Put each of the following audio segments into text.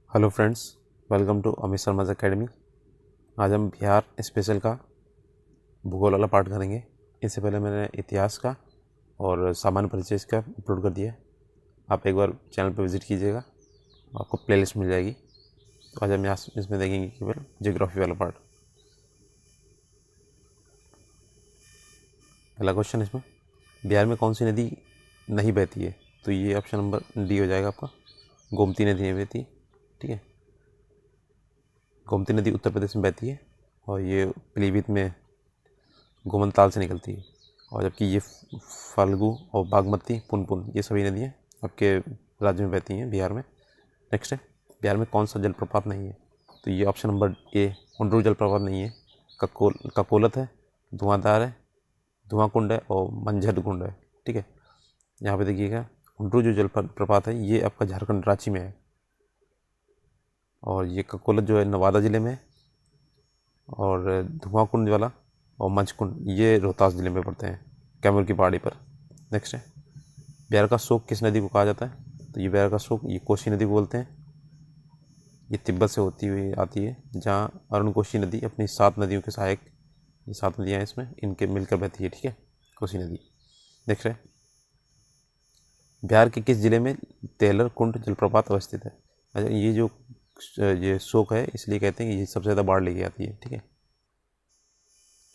Hello friends, welcome to Amit Sharma's academy. आज हम Bihar special का भूगोल वाला पार्ट करेंगे। इससे पहले मैंने इतिहास का और सामान्य परिचय इसका अपलोड कर दिया है। आप एक बार चैनल पर विज़िट कीजिएगा, आपको प्लेलिस्ट मिल जाएगी। तो आज हम यहाँ इसमें देखेंगे केवल ज्योग्राफी वाला पार्ट। पहला क्वेश्चन इसमें, बिहार में कौन सी नदी नहीं बहती है? तो ये ऑप्शन नंबर डी हो जाएगा आपका, गोमती नदी नहीं बहती। ठीक है, गोमती नदी उत्तर प्रदेश में बहती है और ये पीलीभीत में गोमनताल से निकलती है। और जबकि ये फाल्गु और बागमती, पुनपुन, ये सभी नदियाँ आपके राज्य में बहती हैं बिहार में। नेक्स्ट है, बिहार में कौन सा जलप्रपात नहीं है? तो ये ऑप्शन नंबर ए, हुंड्रू जलप्रपात नहीं है। ककोलत है, धुआंधार है, धुआंकुंड है और मंझर कुंड है। ठीक है, यहाँ पे देखिएगा, हुंड्रू जो जलप्रपात है ये आपका झारखंड रांची में है, और ये ककोलत जो है नवादा ज़िले में है, और धुआंकुंड वाला और मंझकुंड ये रोहतास ज़िले में पड़ते हैं, कैमूर की पहाड़ी पर। नेक्स्ट है, बिहार का शोक किस नदी को कहा जाता है? तो ये बिहार का शोक ये कोसी नदी को बोलते हैं। ये तिब्बत से होती हुई आती है, जहाँ अरुण कोसी नदी अपनी 7 नदियों के सहायक, ये 7 नदियाँ इसमें इनके मिलकर बहती है। ठीक है, कोसी नदी। नेक्स्ट है, बिहार के किस जिले में तेलर कुंड जलप्रपात अवस्थित है? अच्छा, ये जो ये शोक है इसलिए कहते हैं कि ये सबसे ज़्यादा बाढ़ लेके आती है। ठीक है,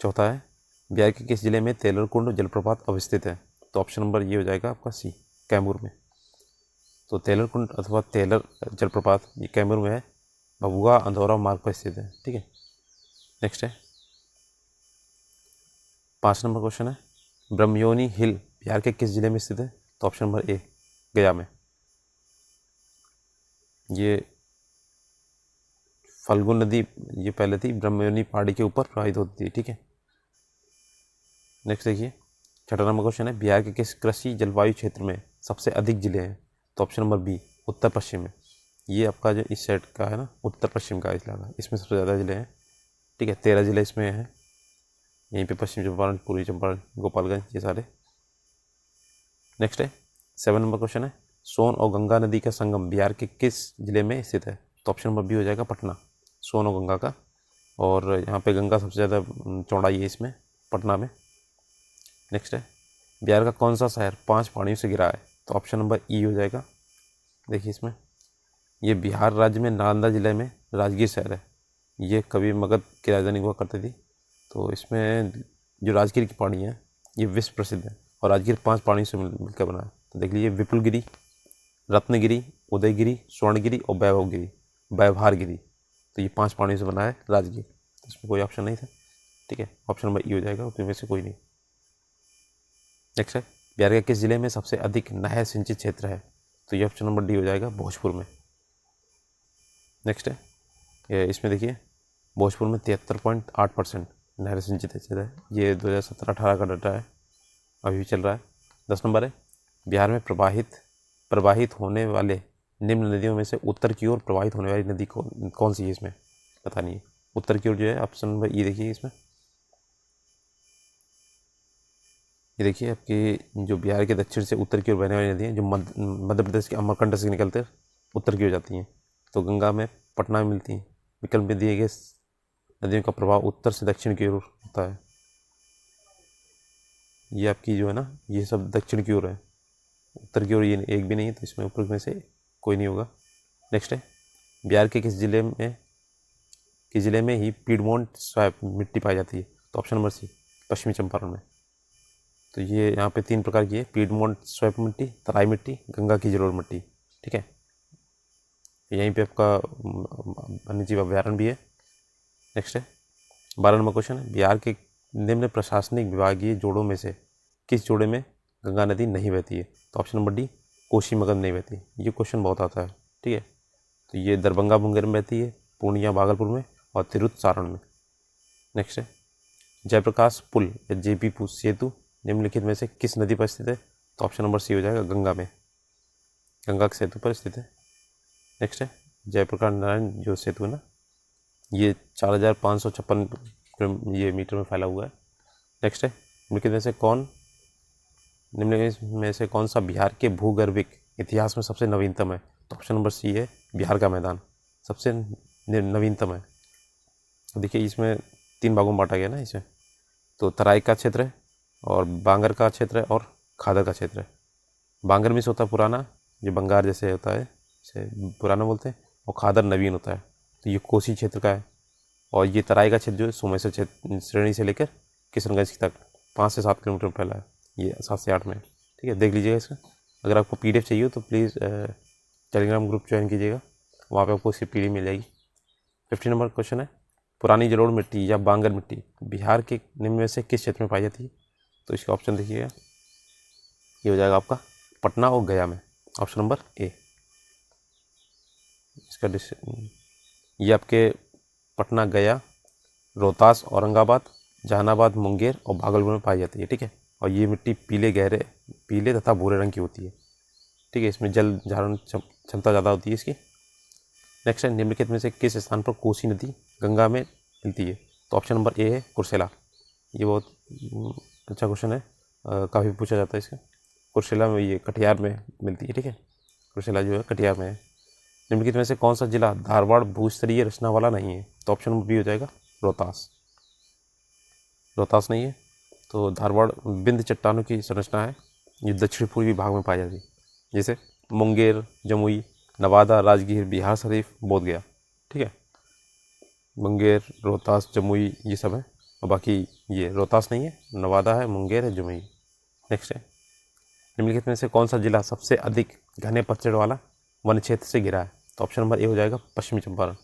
चौथा है, बिहार के किस जिले में तेलर कुंड जलप्रपात अवस्थित है? तो ऑप्शन नंबर ये हो जाएगा आपका सी, कैमूर में। तो तेलर कुंड अथवा तेलर जलप्रपात ये कैमूर में है, भभुआ अंधौरा मार्ग पर स्थित है। ठीक है, नेक्स्ट है 5 नंबर क्वेश्चन है, ब्रह्मयोनी हिल बिहार के किस जिले में स्थित है? तो ऑप्शन नंबर ए, गया में। ये फल्गु नदी ये पहले थी, ब्रह्मयोनी पहाड़ी के ऊपर प्रवाहित होती थी। ठीक है, नेक्स्ट देखिए 6 नंबर क्वेश्चन है, बिहार के किस कृषि जलवायु क्षेत्र में सबसे अधिक जिले हैं? तो ऑप्शन नंबर बी, उत्तर पश्चिम में। ये आपका जो इस साइड का है ना, उत्तर पश्चिम का इलाका, इसमें सबसे ज़्यादा जिले हैं। ठीक है, 13 जिले इसमें हैं। यहीं पे पश्चिम चंपारण, पूर्वी चंपारण, गोपालगंज, ये सारे। नेक्स्ट है 7 नंबर क्वेश्चन है, सोन और गंगा नदी का संगम बिहार के किस जिले में स्थित है? तो ऑप्शन नंबर बी हो जाएगा, पटना, सोन और गंगा का। और यहाँ पे गंगा सबसे ज़्यादा चौड़ाई है इसमें, पटना में। नेक्स्ट है, बिहार का कौन सा शहर 5 पहाड़ियों से घिरा है? तो ऑप्शन नंबर ई हो जाएगा। देखिए इसमें, ये बिहार राज्य में नालंदा जिले में राजगीर शहर है। ये कभी मगध की राजधानी हुआ करती थी। तो इसमें जो राजगीर की पहाड़ी है ये विश्व प्रसिद्ध है, और राजगीर 5 पहाड़ियों से मिलकर बना है। तो देख लीजिए, विपुलगिरी, रत्नगिरी, उदयगिरी, स्वर्णगिरी और वैभारगिरी। तो ये 5 पहाड़ियों से बना है राजगीर। तो इसमें कोई ऑप्शन नहीं था। ठीक है, ऑप्शन नंबर ई हो जाएगा, उसमें से कोई नहीं। नेक्स्ट है, बिहार के किस जिले में सबसे अधिक नहर सिंचित क्षेत्र है? तो ये ऑप्शन नंबर डी हो जाएगा, भोजपुर में। नेक्स्ट है, ये इसमें देखिए, भोजपुर में 73.8% नहर सिंचित क्षेत्र है। ये 2017-18 का डाटा है, अभी भी चल रहा है। 10 नंबर है, बिहार में प्रवाहित होने वाले निम्न नदियों में से उत्तर की ओर प्रवाहित होने वाली नदी कौन सी है? इसमें बतानी है। उत्तर की ओर जो है, ऑप्शन नंबर ई देखिए इसमें। ये देखिए, आपकी जो बिहार के दक्षिण से उत्तर की ओर बहने वाली नदी है, जो मध्य प्रदेश के अमरकंटक से निकलते उत्तर की ओर जाती हैं। तो गंगा में पटना में मिलती हैं। विकल्प में दिए गए नदियों का प्रभाव उत्तर से दक्षिण की ओर होता है। ये आपकी जो है ना, ये सब दक्षिण की ओर है, उत्तर की ओर ये एक भी नहीं है। तो इसमें ऊपर में से कोई नहीं होगा। नेक्स्ट है, बिहार के किस जिले में ही पीडमोंट स्वैप मिट्टी पाई जाती है? तो ऑप्शन नंबर सी, पश्चिमी चंपारण में। तो ये यहाँ पे 3 प्रकार की है, पीडमोंट स्वैप मिट्टी, तराई मिट्टी, गंगा की जलोढ़ मिट्टी। ठीक है, यहीं पे आपका वन्यजीव अभ्यारण्य भी है। नेक्स्ट है 12 नंबर क्वेश्चन है, बिहार के निम्न प्रशासनिक विभागीय जोड़ों में से किस जोड़े में गंगा नदी नहीं बहती है? तो option number D, Kosi Magadh नहीं बहती। ये क्वेश्चन बहुत आता है। ठीक है, तो ये दरभंगा मुंगेर में बहती है, पूर्णिया भागलपुर में और तिरुत सारण में। नेक्स्ट है, जयप्रकाश पुल या जेपी सेतु निम्नलिखित में से किस नदी पर स्थित है? तो ऑप्शन नंबर सी हो जाएगा, गंगा में, गंगा के सेतु पर स्थित है। नेक्स्ट है, जयप्रकाश नारायण जो सेतु है ना, ये 4556 ये मीटर में फैला हुआ है। नेक्स्ट है, निम्नलिखित में से कौन सा बिहार के भूगर्भिक इतिहास में सबसे नवीनतम है? तो ऑप्शन नंबर सी है, बिहार का मैदान। सबसे नवीनतम है। तो देखिए इसमें 3 भागों में बांटा गया ना इसे, तो तराई का क्षेत्र है और बांगर का क्षेत्र है और खादर का क्षेत्र है। बांगर मीन्स होता है पुराना, जो बंगार जैसे होता है इसे पुराना बोलते हैं, और खादर नवीन होता है। तो ये कोसी क्षेत्र का है। और ये तराई का क्षेत्र जो है सोमेश्वर क्षेत्र श्रेणी से लेकर किशनगंज तक 5 से 7 किलोमीटर फैला है, ये 7 से 8 में। ठीक है, देख लीजिएगा इसका। अगर आपको PDF चाहिए हो तो प्लीज़ टेलीग्राम ग्रुप ज्वाइन कीजिएगा, वहाँ पे आपको इसकी PDF मिल जाएगी। 50 नंबर क्वेश्चन है, पुरानी जलोढ़ मिट्टी या बांगर मिट्टी बिहार के निम्न में से किस क्षेत्र में पाई जाती है? तो इसका ऑप्शन देखिएगा, ये हो जाएगा आपका पटना और गया में, ऑप्शन नंबर ए। इसका ये आपके पटना, गया, रोहतास, औरंगाबाद, जहानाबाद, मुंगेर और भागलपुर में पाई जाती है। ठीक है, और ये मिट्टी पीले तथा भूरे रंग की होती है। ठीक है, इसमें जल धारण क्षमता ज़्यादा होती है इसकी। नेक्स्ट है, निम्नलिखित में से किस स्थान पर कोसी नदी गंगा में मिलती है? तो ऑप्शन नंबर ए है कुर्सेला। ये बहुत अच्छा क्वेश्चन है, काफ़ी पूछा जाता है इसका। कुर्सेला में, ये कटिहार में मिलती है। ठीक है, कुर्सेला जो है कटिहार में है। निम्नलिखित में से कौन सा जिला धारवाड़ भूस्तरीय रचना वाला नहीं है? तो ऑप्शन नंबर बी हो जाएगा रोहतास। रोहतास नहीं है। तो धारवाड़ बिंद चट्टानों की संरचना है, ये दक्षिण पूर्वी भाग में पाई जाती है, जैसे मुंगेर, जमुई, नवादा, राजगीर, बिहार शरीफ, बोधगया। ठीक है, मुंगेर, रोहतास, जमुई ये सब है, और बाकी ये रोहतास नहीं है, नवादा है, मुंगेर है, जमुई। नेक्स्ट है, निम्नलिखित में से कौन सा जिला सबसे अधिक घने पतझड़ वाला वन क्षेत्र से घिरा है? तो ऑप्शन नंबर ए हो जाएगा पश्चिमी चंपारण।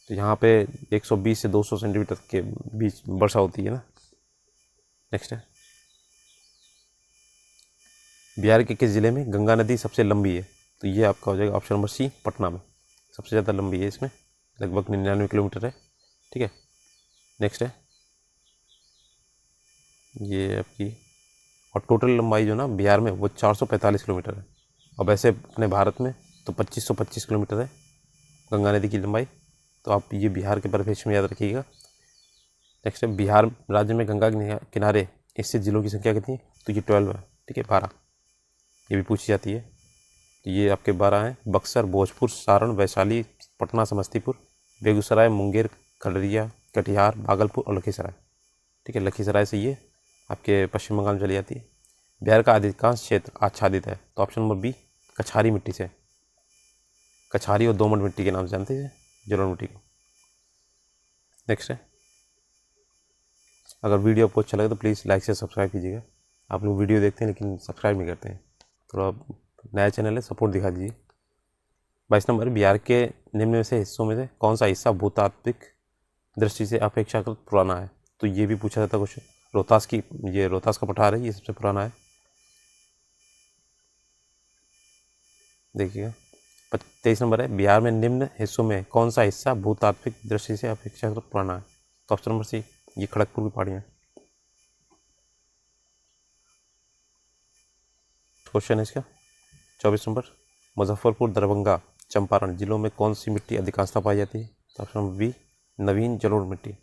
तो यहाँ पे 120 से 200 सेंटीमीटर के बीच वर्षा होती है ना। नेक्स्ट है, बिहार के किस जिले में गंगा नदी सबसे लंबी है? तो ये आपका हो जाएगा ऑप्शन नंबर सी, पटना में सबसे ज़्यादा लंबी है, इसमें लगभग 99 किलोमीटर है। ठीक है, नेक्स्ट है, ये आपकी, और टोटल लंबाई जो ना बिहार में वो 445 किलोमीटर है, और वैसे अपने भारत में तो 2525 किलोमीटर है गंगा नदी की लंबाई। तो आप ये बिहार के परिप्रेक्ष्य में याद रखिएगा। नेक्स्ट है, बिहार राज्य में गंगा के किनारे स्थित जिलों की संख्या कितनी है? तो ये 12 है। ठीक है, 12, ये भी पूछी जाती है। तो ये आपके 12 हैं, बक्सर, भोजपुर, सारण, वैशाली, पटना, समस्तीपुर, बेगूसराय, मुंगेर, खगड़िया, कटिहार, भागलपुर और लखीसराय। ठीक है, लखीसराय से ये आपके पश्चिम बंगाल में चली जाती है। बिहार का अधिकांश क्षेत्र आच्छादित है। तो ऑप्शन नंबर बी, कछारी मिट्टी से। कछारी और दोमट मिट्टी के नाम से जानते हैं जलोढ़ मिट्टी को। नेक्स्ट है, अगर वीडियो आपको अच्छा लगे तो प्लीज़ लाइक से सब्सक्राइब कीजिएगा। आप लोग वीडियो देखते हैं लेकिन सब्सक्राइब नहीं करते हैं, थोड़ा नया चैनल है, सपोर्ट दिखा दीजिए। 22 नंबर, बिहार के निम्न में से हिस्सों में से कौन सा हिस्सा भूतात्विक दृष्टि से अपेक्षाकृत पुराना है? तो ये भी पूछा जाता क्वेश्चन। रोहतास का पठार है, ये सबसे पुराना है। देखिएगा, 23 नंबर है, बिहार में निम्न हिस्सों में कौन सा हिस्सा भूतात्विक दृष्टि से अपेक्षाकृत पुराना है? तो ऑप्शन नंबर सी, ये खड़गपुर की पहाड़ियाँ। क्वेश्चन है इसका 24 नंबर, मुजफ्फरपुर, दरभंगा, चंपारण जिलों में कौन सी मिट्टी अधिकांशतः पाई जाती है? तो ऑप्शन नंबर बी, नवीन जलोढ़ मिट्टी।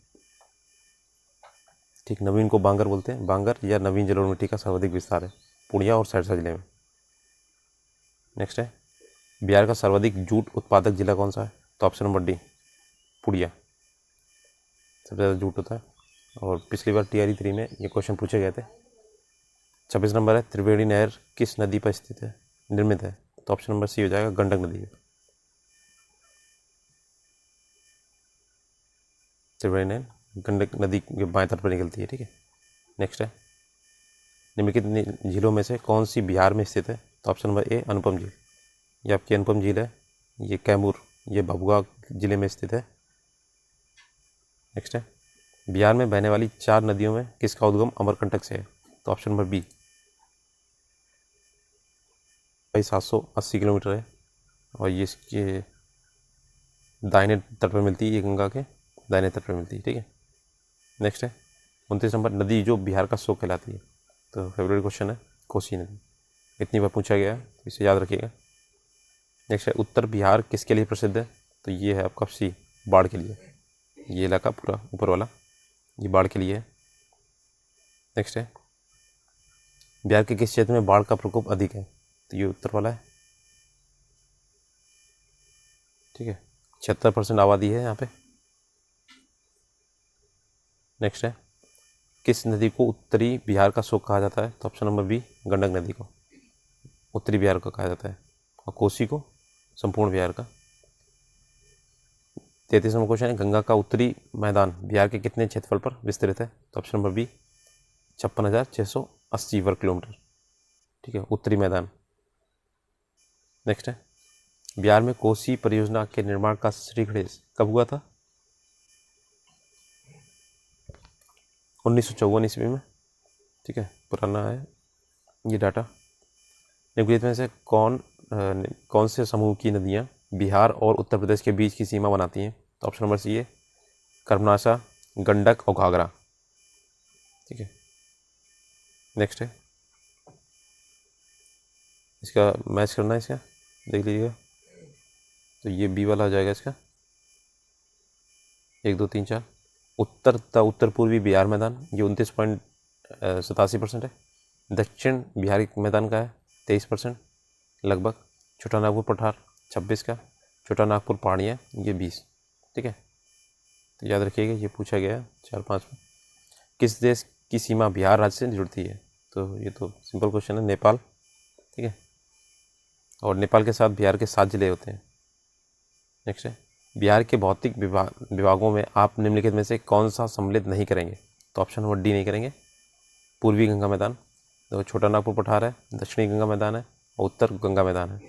ठीक, नवीन को बांगर बोलते हैं। बांगर या नवीन जलोढ़ मिट्टी का सर्वाधिक विस्तार है पूर्णिया और सहरसा जिले में। नेक्स्ट है, बिहार का सर्वाधिक जूट उत्पादक जिला कौन सा है? तो ऑप्शन नंबर डी, पूर्णिया, सबसे ज़्यादा जूट होता है। और पिछली बार TRE 3 में ये क्वेश्चन पूछे गए थे। 26 नंबर है, त्रिवेणी नहर किस नदी पर स्थित है, निर्मित है? तो ऑप्शन नंबर सी हो जाएगा गंडक नदी है। त्रिवेणी नहर गंडक नदी के बाएं तट पर निकलती है। ठीक है, नेक्स्ट है, निम्नलिखित झीलों में से कौन सी बिहार में स्थित है? तो ऑप्शन नंबर ए, अनुपम झील। ये आपकी अनुपम झील है, ये कैमूर, ये भभुआ जिले में स्थित है। नेक्स्ट है, बिहार में बहने वाली 4 नदियों में किसका उद्गम अमरकंटक से है? तो ऑप्शन नंबर बी, 780 किलोमीटर है, और ये इसके दाहिने तट पर मिलती है, ये गंगा के दाहिने तट पर मिलती है। ठीक है, नेक्स्ट है, 29 नंबर, नदी जो बिहार का शोक कहलाती है? तो फेवरेट क्वेश्चन है, कोसी नदी, इतनी बार पूछा गया है, तो इसे याद रखिएगा। नेक्स्ट है, उत्तर बिहार किसके लिए प्रसिद्ध है? तो ये है आपका सी, बाढ़ के लिए। ये इलाका पूरा ऊपर वाला ये बाढ़ के लिए है। नेक्स्ट है, बिहार के किस क्षेत्र में बाढ़ का प्रकोप अधिक है? तो ये उत्तर वाला है। ठीक है, 76% आबादी है यहाँ पे। नेक्स्ट है, किस नदी को उत्तरी बिहार का शोक कहा जाता है? तो ऑप्शन नंबर बी, गंडक नदी को उत्तरी बिहार का कहा जाता है, और कोसी को संपूर्ण बिहार का। 33वां क्वेश्चन है, गंगा का उत्तरी मैदान बिहार के कितने क्षेत्रफल पर विस्तृत है? तो ऑप्शन नंबर बी, 56,680 वर्ग किलोमीटर। ठीक है, उत्तरी मैदान। नेक्स्ट है, बिहार में कोसी परियोजना के निर्माण का श्रीगणेश कब हुआ था? 1954 ईस्वी में। ठीक है, पुराना है ये डाटा। निम्नलिखित में से कौन से समूह की नदियाँ बिहार और उत्तर प्रदेश के बीच की सीमा बनाती हैं? तो ऑप्शन नंबर सी है, कर्मनाशा, गंडक और घाघरा। ठीक है, नेक्स्ट है, इसका मैच करना है, इसका देख लीजिएगा। तो ये बी वाला आ जाएगा इसका, 1 2 3 4। उत्तर पूर्वी बिहार मैदान ये 29.87% है। दक्षिण बिहारी मैदान का है 23% लगभग। छोटा नागपुर पठार 26 का। छोटा नागपुर पहाड़ियाँ ये 20। ठीक है, तो याद रखिएगा, ये पूछा गया 4-5 में। किस देश की सीमा बिहार राज्य से जुड़ती है? तो ये तो सिंपल क्वेश्चन है, नेपाल। ठीक है, और नेपाल के साथ बिहार के 7 जिले होते हैं। नेक्स्ट है, बिहार के भौतिक विभागों में आप निम्नलिखित में से कौन सा सम्मिलित नहीं करेंगे? तो ऑप्शन नंबर डी नहीं करेंगे, पूर्वी गंगा मैदान। तो छोटा नागपुर पठार है, दक्षिणी गंगा मैदान है और उत्तर गंगा मैदान है।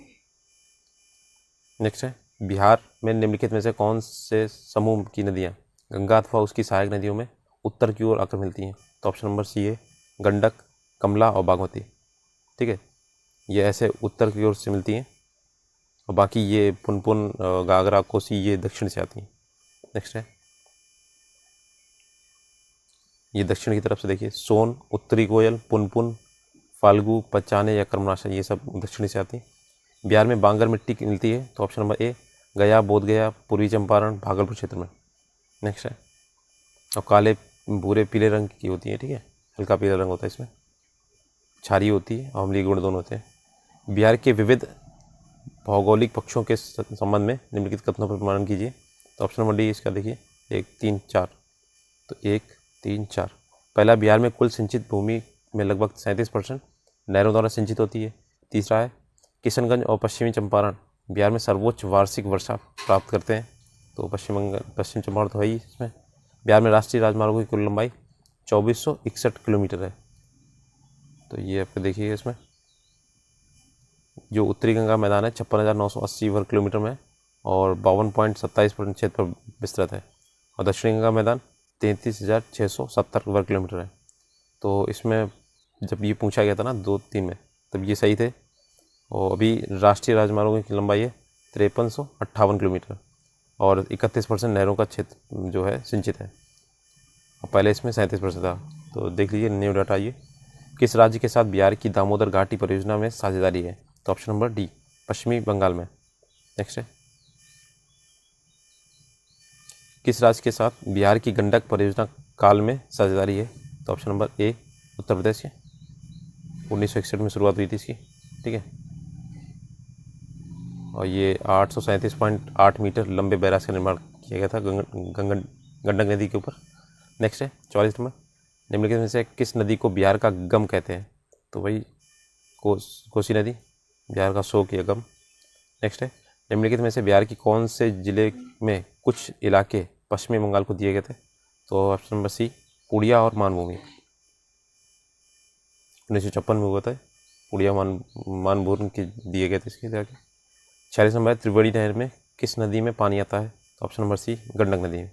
नेक्स्ट है, बिहार में निम्नलिखित में से कौन से समूह की नदियाँ गंगा अथवा उसकी सहायक नदियों में उत्तर की ओर आकर मिलती हैं? तो ऑप्शन नंबर सी है, गंडक, कमला और बागमती। ठीक है, ये ऐसे उत्तर की ओर से मिलती हैं, और बाकी ये पुनपुन, घाघरा, कोसी ये दक्षिण से आती हैं। नेक्स्ट है, ये दक्षिण की तरफ से देखिए, सोन, उत्तरी कोयल, पुनपुन, फाल्गु, पचाने या कर्मनाशा ये सब दक्षिणी से आती हैं। बिहार में बांगर मिट्टी की मिलती है, तो ऑप्शन नंबर ए, गया, बोधगया, पूर्वी चंपारण, भागलपुर क्षेत्र में। नेक्स्ट है, और काले, भूरे, पीले रंग की होती है। ठीक है, हल्का पीला रंग होता है इसमें, क्षारीय होती है और अम्लीय गुण दोनों होते हैं। बिहार के विविध भौगोलिक पक्षों के संबंध में निम्नलिखित कथनों पर प्रमाण कीजिए। तो ऑप्शन नंबर डी इसका देखिए, 1 3 4। तो 1 3 4। पहला, बिहार में कुल सिंचित भूमि में लगभग 37% नहरों द्वारा सिंचित होती है। तीसरा है, किशनगंज और पश्चिमी चंपारण बिहार में सर्वोच्च वार्षिक वर्षा प्राप्त करते हैं। तो पश्चिम चंपारण तो है ही इसमें। बिहार में राष्ट्रीय राजमार्गों की कुल लंबाई 2461 किलोमीटर है। तो ये आपको देखिए, इसमें जो उत्तरी गंगा मैदान है 56,980 वर्ग किलोमीटर में और 52.27% क्षेत्र पर विस्तृत है, और दक्षिणी गंगा मैदान 33,670 वर्ग किलोमीटर है। तो इसमें जब ये पूछा गया था ना 2-3 में, तब ये सही थे। और अभी राष्ट्रीय राजमार्गों की लंबाई है 5358 किलोमीटर और 31% नहरों का क्षेत्र जो है सिंचित है, और पहले इसमें 37% था। तो देख लीजिए न्यू डाटा। ये किस राज्य के साथ बिहार की दामोदर घाटी परियोजना में साझेदारी है? तो ऑप्शन नंबर डी, पश्चिमी बंगाल में। नेक्स्ट है, किस राज्य के साथ बिहार की गंडक परियोजना काल में साझेदारी है? तो option number A, Uttar Pradesh के। 1961 में शुरुआत हुई थी इसकी। ठीक है, और ये 837.8 मीटर लंबे बैराज का निर्माण किया गया था गंडक नदी के ऊपर। नेक्स्ट है 44 नंबर, निम्नलिखित में से किस नदी को बिहार का गम कहते हैं? तो वही कोसी नदी, बिहार का शोक या गम। नेक्स्ट है, निम्नलिखित में से बिहार की कौन से जिले में कुछ इलाके पश्चिमी बंगाल को दिए गए थे? तो ऑप्शन नंबर सी, पुड़िया और मानभूमि। 1956 में हुआ था पुड़िया मानभूमि के दिए गए थे इसके जाके। 46 नंबर, त्रिवेणी नहर में किस नदी में पानी आता है? तो ऑप्शन नंबर सी, गंडक नदी में।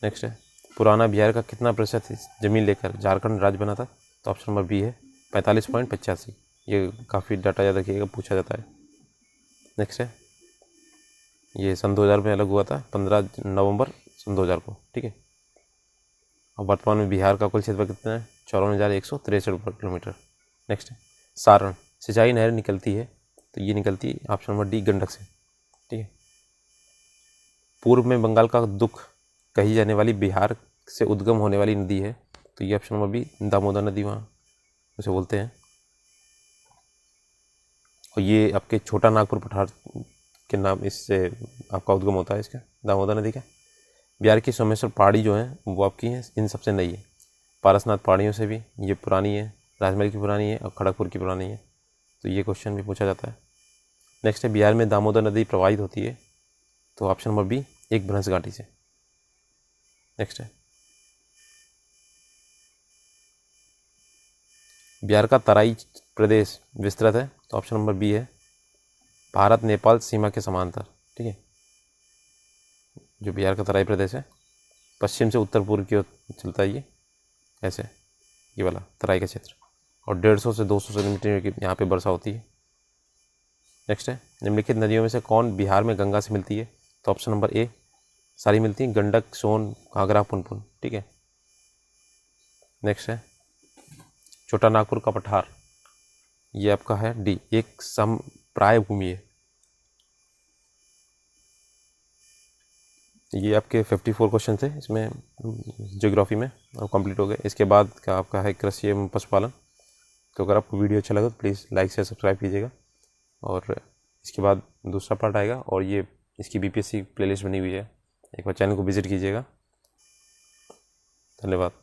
नेक्स्ट है, पुराना बिहार का कितना प्रतिशत जमीन लेकर झारखंड राज्य बना था? तो ऑप्शन नंबर बी है 45.85। ये काफ़ी डाटा याद रखिएगा, पूछा जाता है। नेक्स्ट है, ये सन 2000 में अलग हुआ था, 15 नवंबर सन 2000 को। ठीक है, और वर्तमान में बिहार का कुल क्षेत्र कितना है? 54,163 वर्ग किलोमीटर। नेक्स्ट है, सारण सिंचाई नहर निकलती है, तो ये निकलती है ऑप्शन नंबर डी, गंडक से। ठीक है, पूर्व में बंगाल का दुख कही जाने वाली बिहार से उद्गम होने वाली नदी है, तो ये ऑप्शन नंबर बी, दामोदर नदी वहाँ उसे बोलते हैं। और ये आपके छोटा नागपुर पठार के नाम इससे आपका उद्गम होता है इसका, दामोदर नदी का। बिहार की सोमेश्वर पहाड़ी जो है वो आपकी है इन सबसे नई है। पारसनाथ पहाड़ियों से भी ये पुरानी है, राजमहल की पुरानी है और खड़गपुर की पुरानी है, तो ये क्वेश्चन भी पूछा जाता है। नेक्स्ट है बिहार में दामोदर नदी प्रवाहित होती है, तो ऑप्शन नंबर बी एक भ्रंश घाटी से। नेक्स्ट है बिहार का तराई प्रदेश विस्तृत है, तो ऑप्शन नंबर बी है भारत नेपाल सीमा के समांतर। ठीक है, जो बिहार का तराई प्रदेश है पश्चिम से उत्तर पूर्व की ओर चलता है ये, ऐसे ये वाला तराई का क्षेत्र, और 150 से 200 सेंटीमीटर की यहाँ पे वर्षा होती है। नेक्स्ट है निम्नलिखित नदियों में से कौन बिहार में गंगा से मिलती है, तो ऑप्शन नंबर ए सारी मिलती हैं, गंडक, सोन, घाघरा, पुनपुन। ठीक है, नेक्स्ट है छोटा नागपुर का पठार, ये आपका है डी एक समप्राय भूमि है। ये आपके 54 क्वेश्चन थे इसमें ज्योग्राफी में, अब कंप्लीट हो गए। इसके बाद का आपका है कृषि एवं पशुपालन। तो अगर आपको वीडियो अच्छा लगा तो प्लीज़ लाइक शेयर सब्सक्राइब कीजिएगा, और इसके बाद दूसरा पार्ट आएगा, और ये इसकी बीपीएससी प्लेलिस्ट बनी हुई है, एक बार चैनल को विजिट कीजिएगा। धन्यवाद।